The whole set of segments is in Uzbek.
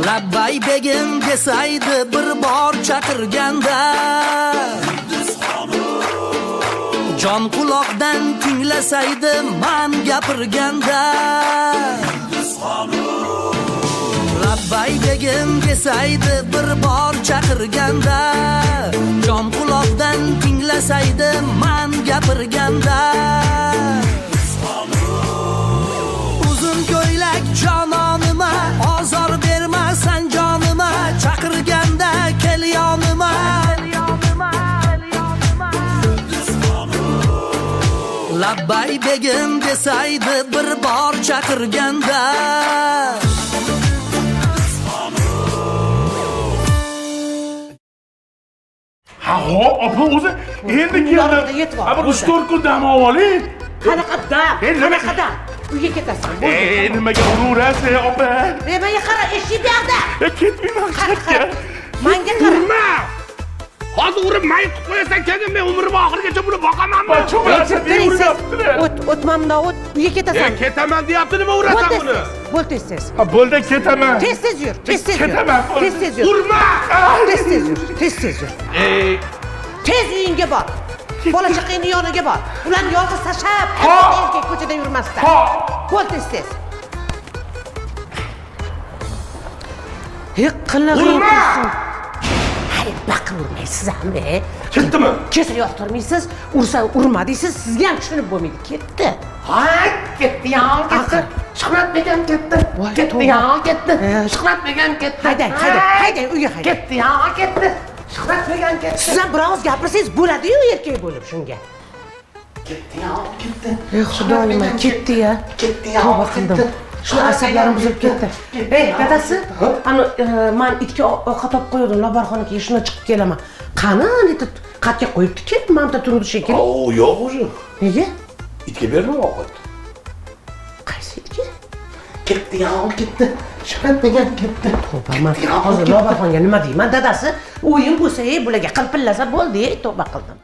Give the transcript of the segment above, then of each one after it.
Labbay begim desaydi bir bor chaqirganda, jon quloqdan tinglasaydi man gapirganda. Labbay begim desaydi bir bor chaqirganda, jon quloqdan tinglasaydi man gapirganda. Uzun ko'ylak jononima, ozor bermasan jonima, chaqirganda kel yonima. Labbay begim desaydi bir bor chaqirganda. Ha hop, opa o'zi endi keldim. Ha bir 3-4 kun dam oling. Qanaqa dam? Qanaqa dam? Uyga ketasan. Nimaga uraverasiz, opa? Menga qara, eshik bu yoqda. Ketmayman chetga. Menga qara. Urma! Hozir urib mayib qilib qo'yasan, keyin men umrim oxirigacha buni boqamanmi? O'tmamda o't, uyga ketasan. Ketaman deyapti, nima urasan buni? Bo'l tez. Ha bo'ldi, ketaman. Tez yur. Ketaman. Tez yur. Urma! Tez yur. Tez uyingga bor. Bola chaqangning yoniga bor. Ularni yolg'iz tashlab, erkak ko'chada yurmasdan. Bo'l tez. Urma! Baqirmaysiz hamma. Ketdimi? Kesa yoqtirmaysiz, ursa urma deysiz, sizga ham tushunib bo'lmaydi. Ketdi. Ha, ketdi. Shuhratbegim ketdi. Ketdi. Shuhratbegim ketdi. Haydang, uyga haydang. Ketdi. Shuhratbegim ketdi. Siz ham biroz gapirsangiz bo'ladi-yu erkak bo'lib shunga. Ketdi. Xudoyim, ketdi-ya. Tavba qildim. Shu asablarim buzilib ketdi. Dadasi, ana men itga ovqat olib qo'ydim, laborxonaga, shuna chiqib kelaman. Qani, etib qatga qo'yibdi-ki, mamta turdi shekilli. Yo'q o'zi. Nega? Itga berdim ovqat. Qaysi itga? Ketdi. Shuhratbegim ketdi. Tavba, men hozir laborxonaga nima deyman? Dadasi, o'yin bo'lsa, bularga qilpillasa bo'ldi, tavba qildim.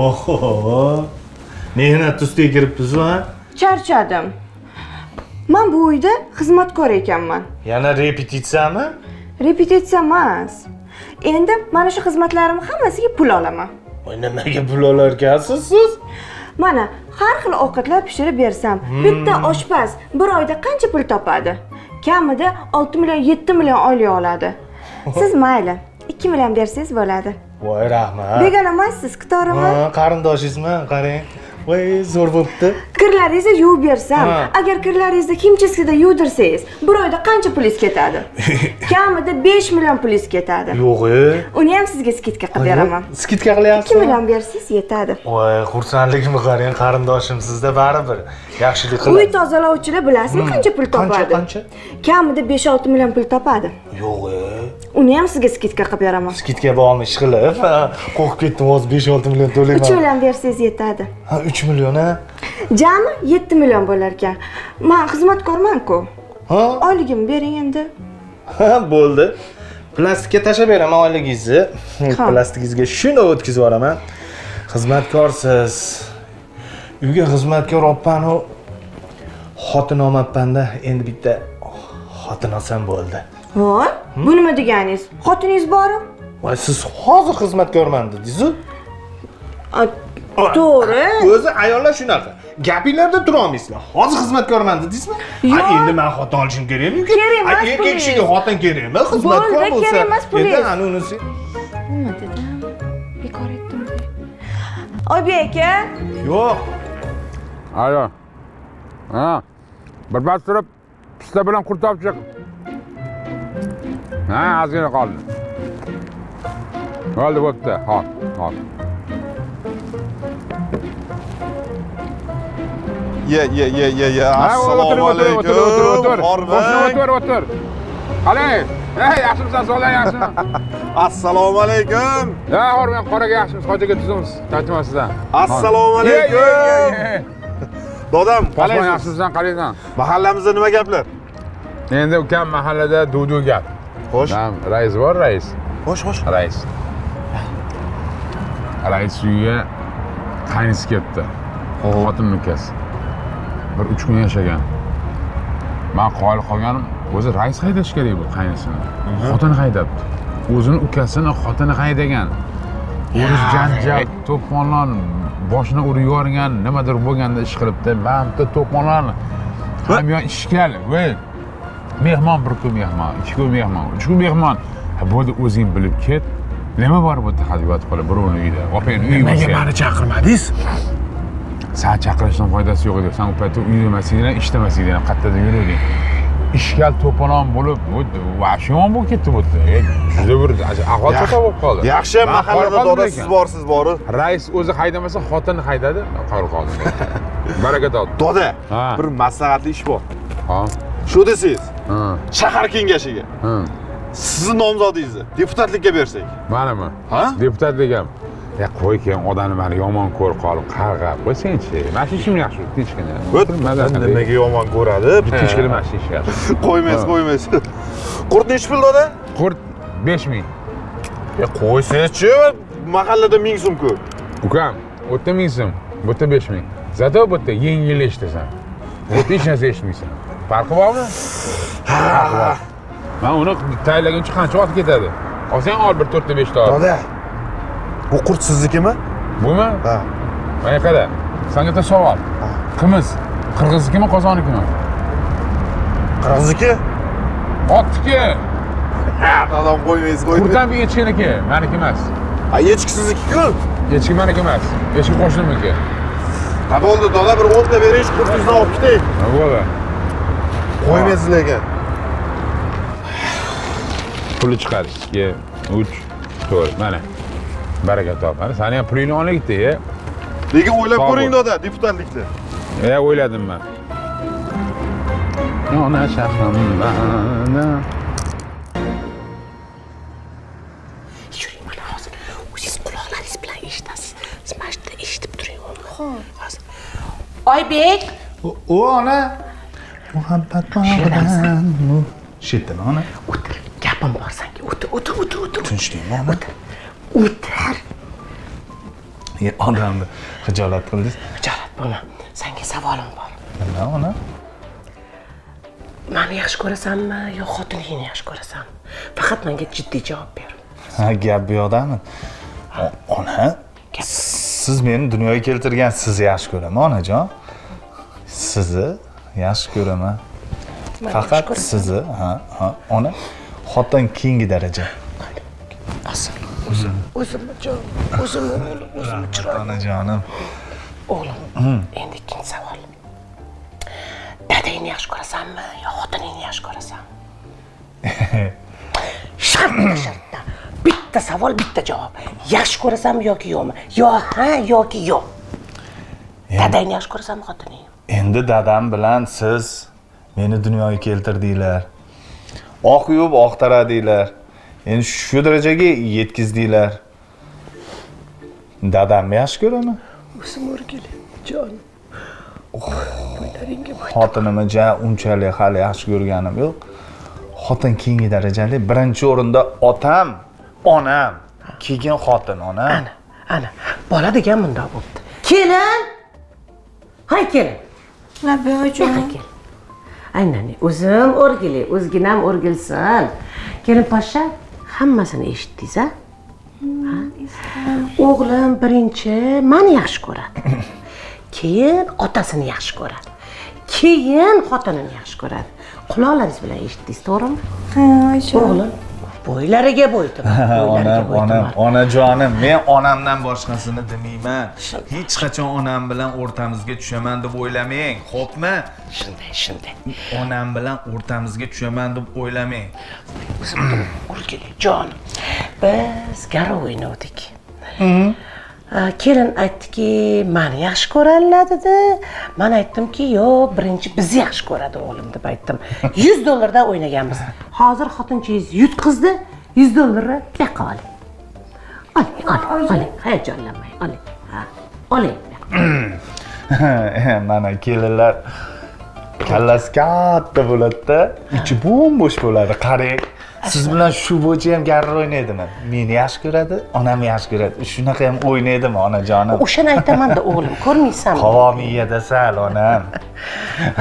Oho. Mehnat ustiga kiribsiz-ku, ha? Charchadim. Men bu uyda xizmatkor ekanman. Yana repetitsiyami? Repetitsiya emas. Endi mana shu xizmatlarimni hammasiga pul olaman. Voy, nimaga pul olarkansiz siz? Mana har xil ovqatlar pishirib bersam, bitta oshpaz bir oyda qancha pul topadi? Kamida 6 million, 7 million oylik oladi. Siz mayli 2 million bersangiz bo'ladi. Voy, rahmat. Begona emassiz, Kitoraman. Ha, qarindoshingizmi? Qarang. Voy, zo'r bo'pti. Kirlaringizni yuvib bersam, agar kirlaringizni kimchasida yuvdirsangiz, bir oyda qancha pulingiz ketadi? Kamida 5 million pulingiz ketadi. Yo'q-e. Uni ham sizga skidka qilib beraman. Skidka qilyapsiz? 2 million bersangiz yetadi. Voy, xursandligimni qarang, qarindoshimsizda baribir. Yaxshilik qiladi. Uy tozalovchilar bilasizmi qancha pul topadi? Qancha? Kamida 5-6 million pul topadi. Yo'q-e. Uni ham sizga skidka qilib beraman. Skidka bormi ish qilib? Qo'rqib ketdim, hozir 5-6 million to'layman. 3 million bersangiz yetadi. Ha, 3 million, ha? Jami 7 million bo'lar ekan. Men xizmatkorman-ku. Ha? Oyligimni bering endi. Ha, bo'ldi. Plastikka tashab beraman oyligingizni. Plastigingizga shuni o'tkazib yuboraman. Xizmatkorsiz. Uyga xizmatkor olibman-u. Xotin olmabman-da, endi bitta xotin olsam bo'ldi. Voy, bu nima deganingiz? Xotiningiz bormi? Voy, siz hozir xizmatkorman dedingiz-ku. To'g'ri. O'zi ayollar shunaqa. Gapinglarda tura olmaysizlar. Hozir xizmatkorman dedingizmi? Ha, endi men xotin olishim kerakmi? Kerak emas, erkak kishiga xotin kerakmi? Xizmatkor Bo'ldi, bo'lsa. kerak emas, Endi pulingiz. ana unisi. Nima dedim? Bekor aytdim. Oybek aka. Yo'q. Alo. Ha. Bir bas turib, pista bilan qurt olib chiq. Ha, ozgina qoldi. Bo'ldi, bo'pti. Hop, hop. Ye. Assalomu alaykum. O'tir. Qalay? Ey, yaxshimisan, sog'lan yaxshimi? Assalomu alaykum. Ya, men qoraga yaxshimiz, hojaga tuzimiz. Tachmasizdan. Assalomu alaykum. Dodam, Qolay qalaysiz? yaxshimisan, qalaysan? Mahallamizda nima gaplar? Endi ukam mahallada duv gap. Xo'sh. Rais bor, rais. Xo'sh. Rais. Rais uyiga qaynisi ketdi. Xotin ukasi. Bir 3 kun yashagan. Men qoyil qolganim, o'zi rais haydash kerak bu qaynisini. Xotin haydabdi. O'zini ukasini xotini haydagan. Urush janjal, to'polon boshini urib yuborgan, nimadir bo'lganda ish qilibdi. Men bitta to'polon hamyon ishkal, voy. Mehmon bir kun mehmon, 2 kun mehmon, 3 kun mehmon. Bo'ldi o'zing bilib ket. Nima bor bu tahaddivat qilib birovni uyida? Opang uyi bo'lsa. Nimaga meni chaqirmadingiz? Sen chaqirishdan foydasi yo'q edi. Sen u paytda uyda emasligingdan, ishda emasligingdan qayerda yuruvding. Ishkal to'polon bo'lib, vashimon bo'lib ketdi bu yerda. Juda bir ahvol chata bo'lib qoldi. Yaxshi mahallada doda siz borsiz bori. Rais o'zi haydamasa, xotini haydadi, qolib qoldi. Baraka topdi. Doda, Ha. bir maslahatli ish bor. Ha. Shu desangiz, Ha. shahar kengashiga Ha. sizni nomzodingizni deputatlikka bersak. Manimi? Ha? Deputat degam. Ya qo'y keyin odamni meni yomon ko'rib qolib, qarg'ab qo'ysangchi. Mana shu ishim yaxshi, tinchgina. Nimaga yomon ko'radi? Tinchgina mana shu ish yaxshi. Qo'ymaysiz. Qurt nechi pul doda? Qurt 5000. Qo'ysangiz-chi, mahallada 1000 so'm-ku. Ukam, o yerda 1000 so'm, bu yerda 5000. Zato bu yerda yengil eshitasan. Bu yerda hech narsa eshitmaysan. Farqi bormi? Farqi bor. Men uni tayyorlaguncha qancha vaqt ketadi? Olsang ol bir 4 ta 5 ta. Doda. Bu qurt siznikimi? Bumi? Ha. Mana qara. Senga bitta savol. Qimiz qirg'iznikimi, qozonikimi? Qirg'izniki? Otniki. Odam qo'ymaysiz, Qurtdan bir echkiniki, meniki emas. Ha, echki sizniki-ku. Echki meniki emas. Echki qo'shnimniki. Ha, bo'ldi, doda bir 10 ta bering, qurtingizni olib ketay. Ha, bo'ldi. Qo'ymaysiz lekin. Puli chiqar. 2, 3, 4. Mana. Baraka top. Mana seni ham pulingni olaylikda, Lekin o'ylab Sog' ko'ring bo'l. doda, deputatlikda. O'yladim men. Ona shahrimdan. Yuring mana hozir. O'zingiz quloqlaringiz bilan eshitasiz. Siz mana shunda eshitib turing. Hozir. Oybek. O ona. Muhabbat bag'ridan. Shetdan ona. O'tir. Gapim bor senga. O'tir. Tinchlikmi ona? O'tir. Odamni xijolat qildingiz. Hijolat bo'lma. Senga savolim bor. Nima ona? Meni yaxshi ko'rasanmi yo xotiningni yaxshi ko'rasanmi? Faqat menga jiddiy javob ber. Ha, gap bu yoqdami? Ona, siz meni dunyoga keltirgan sizni yaxshi ko'raman, onajon. Sizni yaxshi ko'raman. Faqat sizni, ha, ona. Xotin keyingi daraja. Asl. O'zimni jon, o'zimni o'g'lim, o'zimni chiroyli. Onajonim. O'g'lim, endi ikkinchi savol. Dadangni yaxshi ko'rasanmi yo xotiningni yaxshi ko'rasanmi? Shartda. Bitta savol, bitta javob. Yaxshi ko'rasanmi yoki yo'qmi? Yo ha yoki yo'q. Dadangni yaxshi ko'rasanmi xotiningni? Endi dadam bilan siz meni dunyoga keltirdinglar. Oq yuvib oq taradinglar. Endi shu darajaga yetkizdinglar. Dadamni yaxshi ko'raman. O'zim o'rgili, jon. Xotinimni unchalik hali yaxshi ko'rganim yo'q. Xotin keyingi darajali, birinchi o'rinda otam, onam, keyin xotin, onam. Ana, bola degan bundoq bo'pti. Kelin! Hay kelin. Labojon. Kel. Aynan, o'zim o'rgili, o'zginam o'rgilsin. Kelin pasha, hammasini eshitdingiz, ha? O'g'lim birinchi meni yaxshi ko'radi. Keyin otasini yaxshi ko'radi. Keyin xotinini yaxshi ko'radi. Quloqlaringiz bilan eshitdingiz, to'g'rimi? Ha, oyijon. O'g'lim bo'ylariga bo'ydim. Onajonim, men onamdan boshqasini demayman. Hech qachon onam bilan o'rtamizga tushaman deb o'ylamang, xo'pmi? Shunday. Onam bilan o'rtamizga tushaman deb o'ylamang. O'zim o'rgili, jon. Biz garov o'ynadik. Kelin aytdiki, meni yaxshi ko'radi. Men aytdimki, yo'q, birinchi bizni yaxshi ko'radi o'g'lim deb aytdim. $100 dan o'ynaganmiz. Hozir xotinchingiz yutqizdi, $100 yoqqa oling. Oling, hayajonlanmang, oling. Ha, oling. Mana kelinlar kallasi katta bo'ladi-da, ichi bo'sh bo'ladi. Qarang. Siz bilan shu bo'yicha ham garov o'ynaydimi? Meni yaxshi ko'radi, onamni yaxshi ko'radi. Shunaqa ham o'ynaydimi, onajonim? O'shani aytaman-da, o'g'lim, ko'rmaysanmi? Qavomiyada sal, onam.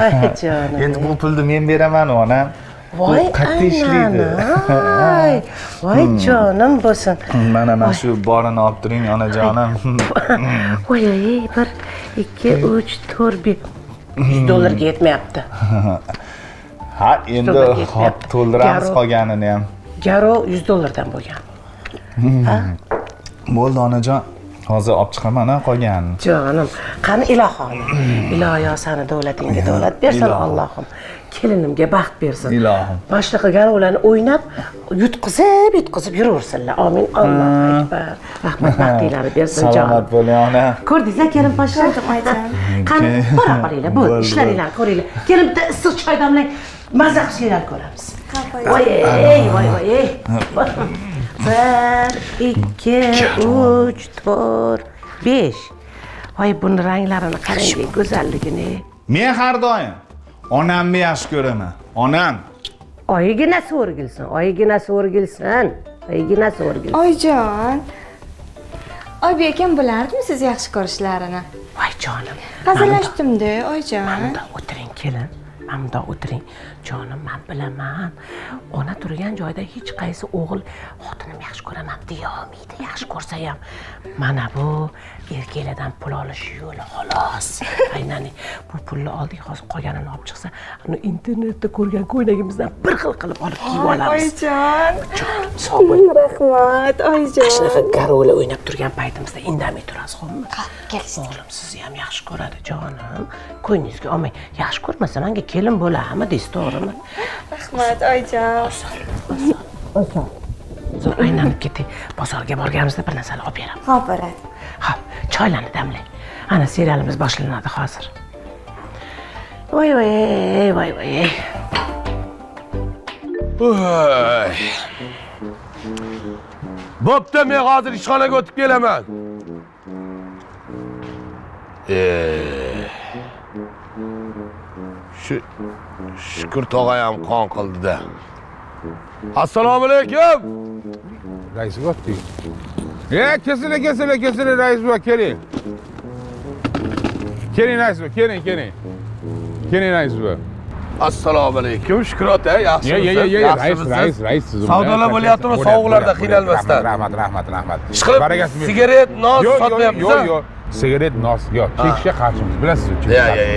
Ay, jonim. Endi bu pulni men beraman, onam. Voy, qayerda ishlaydi? Voy, jonim bo'lsin. Mana shu borini olib turing, onajonim. Voy, 1, 2, 3, 4, 5. $100 ga yetmayapti. Ha, endi to'ldiramiz qolganini ham. Garov $100 dan bo'lgan. Bo'ldi, onajon. Hozir olib chiqaman qolganini. Jonim, qani ilohim. Iloyo seni davlatingga davlat bersin, Allohim. Kelinimga baxt bersin. Ilohim. Mana shunaqa garovlarni o'ynab, yutqizib yuraversinlar. Amin. Allohu akbar. Rahmat baxtinglarni bersin, jonim. Salomat bo'ling, ona. Ko'rdingiz-a, kelin pasha? Qani, bora qoringlar, bo'ldi, ishlaringlarni ko'ringlar. Kelin bitta issiq choy damlang, mazza qilishinglarni ko'ramiz. Voy. 1, 2, 3, 4, 5. Voy, buni ranglarini qarang, go'zalligini. Men har doim onamni yaxshi ko'raman. Onam. Oyginasi o'rgilsin. Oyijon. Oybek akam bilardimi siz yaxshi ko'rishlarini? Voy jonim. Hazillashdim-da, oyijon. Mana o'tiring, kelin. Mana o'tiring. Jonim, men bilaman. Ona turgan joyda hech qaysi o'g'il xotinim yaxshi ko'raman deya olmaydi. Yaxshi ko'rsa ham. Mana bu erkaklardan pul olish yo'li xolos. Aynan bu pulni oldik, hozir qolganini olib chiqsa, uni internetda ko'rgan ko'ylagimizdan bir xil qilib olib kiyib olamiz. Oyijon. Sog' bo'ling. Rahmat, oyijon. Shunaqa garovlar o'ynab turgan paytimizda indamay turasiz, xo'pmi? Kelsin. O'g'lim sizni ham yaxshi ko'radi, jonim. Ko'nglingizga olmang. Yaxshi ko'rmasa menga kelin bo'ladimi, deysiz, to'g'rimi? Rahmat, oyijon. Oson. Zo'r aylanib keting. Bozorga borganimizda bir narsalar olib beraman. Xo'p, bo'ladi. Xo'p, choylarni damlang. Ana serialimiz boshlanadi hozir. Voy. Bo'pti, men hozir ishxonaga o'tib kelaman. Shukur tog'ayam qon qildi-da. Assalomu alaykum. Qaysi bo'pti? Kesin rais buva, keling. Keling rais buva, keling. Keling rais buva. Assalomu alaykum. Shukrot aka, yaxshimisiz? Rais siz. Savdolar bo'lyaptimi? Sovuqlarda qiynalmasdan. Rahmat. Ishqilib, sigaret, nos sotmayapsiz? Yo'q. Sigaret, nos yo'q. Chekishga qarshimiz, bilasiz-ku.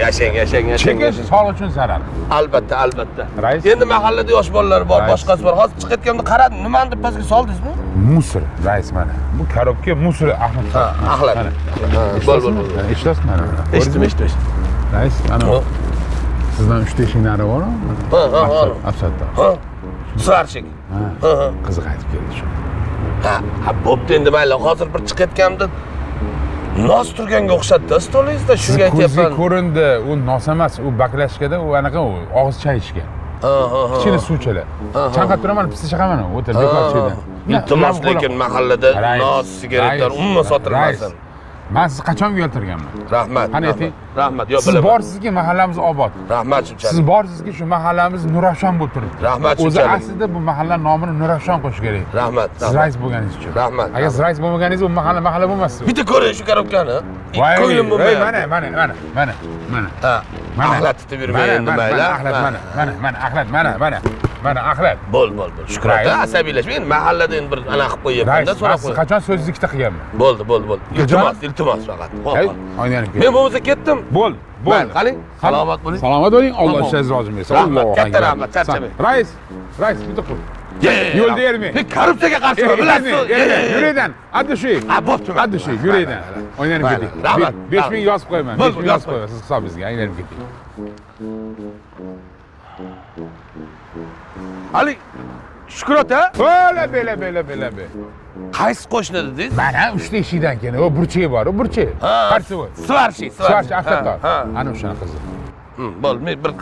Yashang. Chekish sog'liq uchun zarar. Albatta. Rais. Endi mahallada yosh bolalar bor, boshqasi bor. Hozir chiqayotganda qaradim, nimani deb pastga soldingizmi? Musor, rais mana. Bu korobka musor Ahmad. Axlat. Bo'l. Eshitasizmi mana? Eshitdim. Rais, ana. Sizdan 3 ta ishing nari bormi? Ha. Afsatda. Svarchik. Qiziq aytib keldi shu. Ha, bo'pti endi mayli. Hozir bir chiqayotgandim. Nos turganga o'xshatdi stolingizda, shunga Ko'zga aytyapman. ko'rindi, u nos emas, u baklashkada, u anaqa u og'iz chayishga. Kichkina suvchalar. Chanqab turaman, pista chaqaman, o'tir bekorchidan. Iltimos, lekin mahallada nos, sigaretlar umuman sotilmasin. Men sizni qachon uyaltirganman? Rahmat. Qani ayting. Rahmat. Yo'q, Siz bilaman. borsizki mahallamiz obod. Rahmat shunchalik. Siz borsizki shu mahallamiz nurafshon bo'lib turibdi. Rahmat O'zi shunchalik. aslida bu mahalla nomini nurafshon qo'yish kerak. Rahmat. Siz rais bo'lganingiz uchun. Rahmat. Agar siz rais bo'lmaganingiz bu mahalla bo'lmasdi. Bitta ko'ring shu korobkani. Ko'nglim Voy, bo'lmayapti. mana. Ha. Axlat tutib yurmang endi mayli. Mana axlat. Bo'l. Shukrot. Asabiylashmang. Endi mahallada endi bir ana qilib qo'yyapman-da, Rais, so'rab siz qo'y. qachon so'zingizni ikkita qilganman? Bo'ldi. Iltimos faqat. Hey, oynani Men bo'lmasa ketdim. Bo'l. Mayli, qaling. Salomat bo'ling. Salomat bo'ling. Alloh ishingizni rozi bersin. Rahmat, katta rahmat, charchamang. Rais, bitta qo'y. Yo'lda ermang. Korrupsiyaga qarshi bilasiz. Yuraydan, addi shu. Addi shu, yuraydan. O'ynanib keting. Rahmat. 5000 yozib qo'yaman. Bo'ldi, 5000 yozib qo'yaman siz hisobingizga. Aylanib keting. Ali, Shukrot a? Bela. Qaysi qo'shni dedingiz? Mana 3 ta eshikdan keyin, o burchagi bor, o burchak. Qarshi bo'l. Svarchi. Afsatdor. Ana o'shani qizi. Bo'ldi, men bir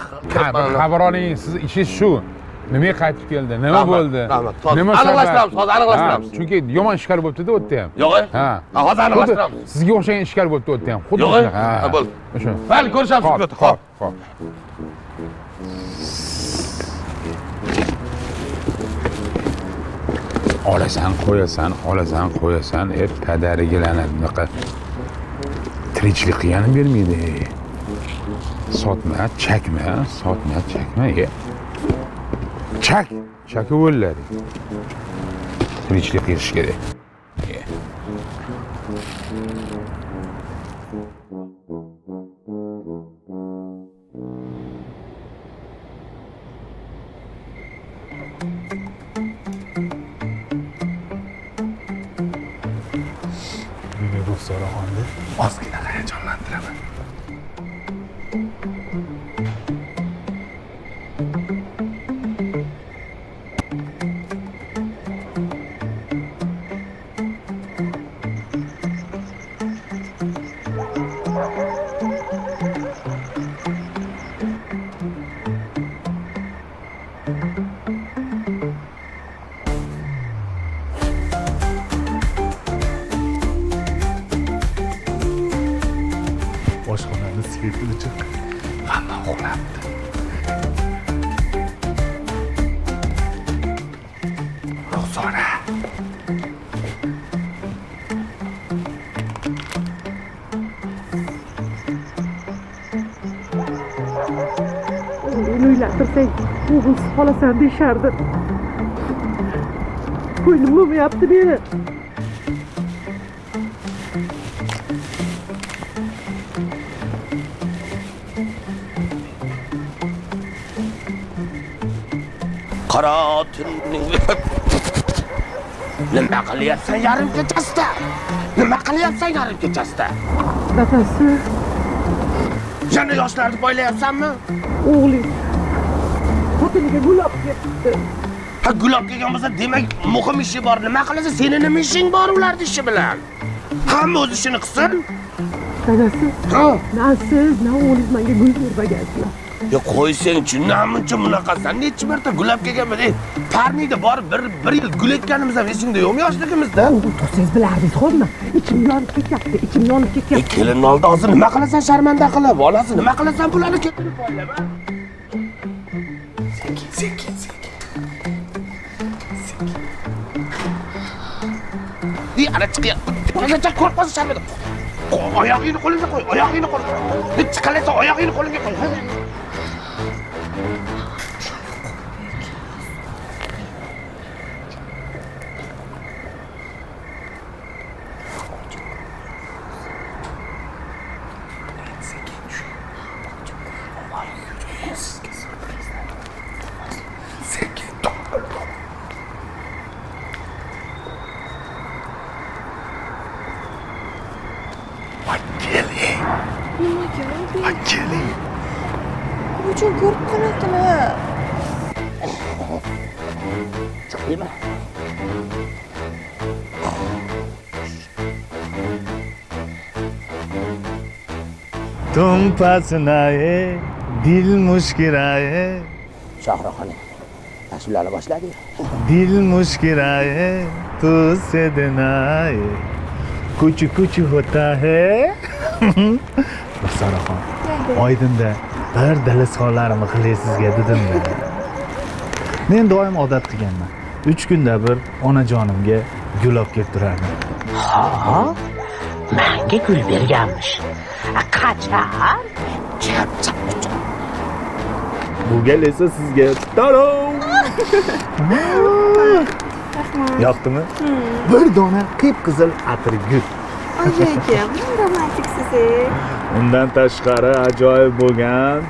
xabar oling, siz ishingiz shu. Nimaga qaytib keldi? Nima bo'ldi? Rahmat. Aniqlashtiramiz, hozir aniqlashtiramiz. Chunki yomon ishkal bo'libdi-da u yerda ham. Yo'q. Ha. Hozir aniqlashtiramiz. Sizga o'xshagan ishkal bo'libdi u yerda ham. Xuddi Yo'q. shunaqa. Ha, bo'ldi. O'sha. Mayli, ko'rishamiz Shukrot. Xo'p. olasan qo'yasan, padarigilarni bunaqa tirikchilik qilgani bermaydi. Sotma, chakma. Chakib o'ladi. Tirikchilik qilish kerak. So'raxonni ozgina hayajonlantiraman. Oshxonani svetini chiq. Hamma uxlabdi. Ruxsora. Uylantirsang, o'g'ilsiz qolasan deyishardi. Ko'nglim bo'lmayapti meni. Qora tunning nima qilyapsan yarim kechasida? Dadasi, Yana yoshlarni poylayapsanmi? o'g'ling xotiniga gulab ketdi. Ha, gulab kelgan bo'lsa, demak, muhim ishi bor. Nima qilasa, seni nima ishing bor ularning ishi bilan? Hamma o'z ishini qilsin. Dadasi, Ha? na siz, na o'g'lingiz menga gul bermagansizlar. Ya qo'ysang-chi, namuncha bunaqasan. Necha marta gulab kelganman. Parniyda borib bir yil gul ekkanimiz ham esingda yo'qmi yoshligimizda? Siz bilardingiz, xo'pmi? Ichim yonib ketyapti. Kelinni oldida hozir nima qilasan sharmanda qilib? Bolasi nima qilasan bularni keltirib poylama. Sekin. ana chiqyapti. Qo'ygacha ko'rpasi shamidi. Oyog'ingni qo'lingga qo'y, oyog'ingni qo'lingga. Hech chiqalasa oyog'ingni qo'lingga qo'y. Keling. Uchun ko'rib qoladimi? Chiqdimi? तुम पास न आए दिल मुस्कुराए Shohruxxon ashulani boshladi. दिल मुस्कुराए तो से दिन आए कुछ कुछ होता है Ruxsaraxon oydinda bir dili sonlarimni qilaysizga dedim-da. Men doim odat qilganman. 3 kunda bir onajonimga gul olib kelib turardim. Ha, menga gul berganmish. Qachon? Chap. Bu gal esa sizga tarom. Yoqdimi? Bir dona qip-qizil atir gul. Oyoqim, romantiksiz. Undan tashqari ajoyib bo'lgan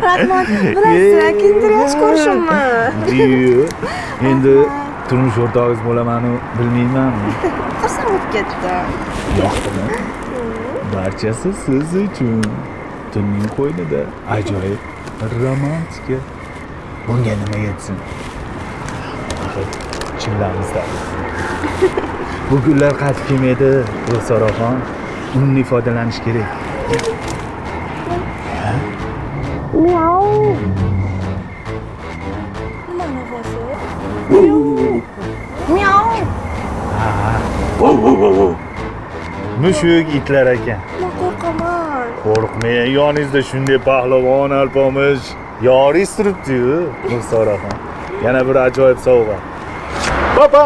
Rahmat, bilasizlar, kindiryash ko'rishimmi? Endi turmush o'rtog'ingiz bo'laman-u bilmaymanmi? Xursand bo'lib ketdim. Yoqdimi? Barchasi siz uchun. Tunning qo'ynida ajoyib romantika. Bunga nima yetsin? Axir chillamizda. Bu gullar qaytib kelmaydi, Ruxsaraxon. Undan foydalanish kerak. Miau. Mana ovozi. Miau. Mushuk itlar ekan. Men qo'rqaman. Qo'rqmang, yoningizda shunday pahlavon alpomish yoringiz turibdi-yu, Ruxsaraxon. Yana bir ajoyib sovg'a. Papa!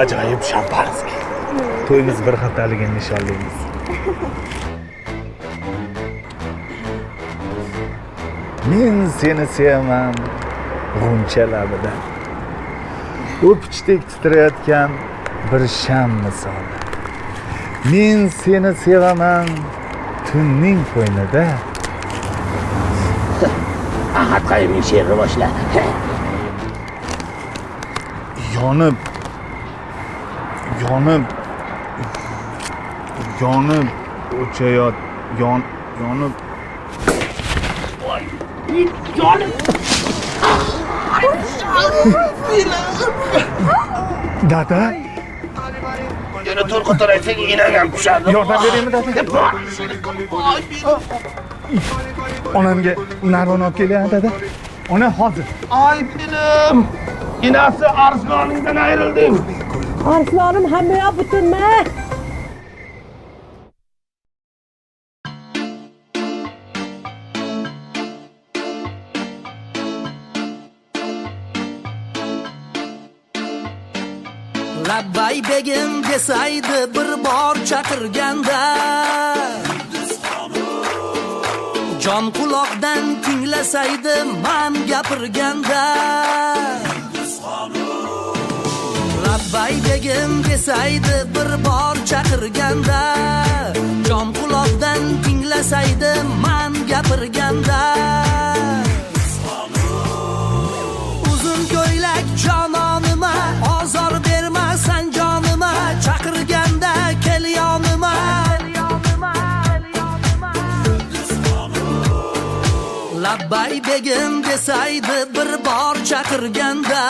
Ajoyib shampanskiy. To'yimiz bir haftaligini nishonlaymiz. Men seni sevaman g'uncha labida. O'pichdek titrayotgan bir sham misoli. Men seni sevaman tunning qo'ynida. Ahad qayerning she'rini boshla. Yonib o'chayot yonib Dada Yana to'l qo'taraysang enagam tushadi. yordam beraymi dada? Onamga narvon olib kelyapti dada. Ona hozir. Ay dilim. Enasi arsloningdan ayrildim. Arslonim hammayoq butunmi? Labbay begim desaydi bir bor chaqirganda jon quloqdan tinglasaydi man gapirganda Labbay begim desaydi bir bor chaqirganda jon quloqdan tinglasaydi man gapirganda uzun ko'ylak jononima ozor bermasan jonima chaqirganda kel yonima Labbay begim desaydi bir bor chaqirganda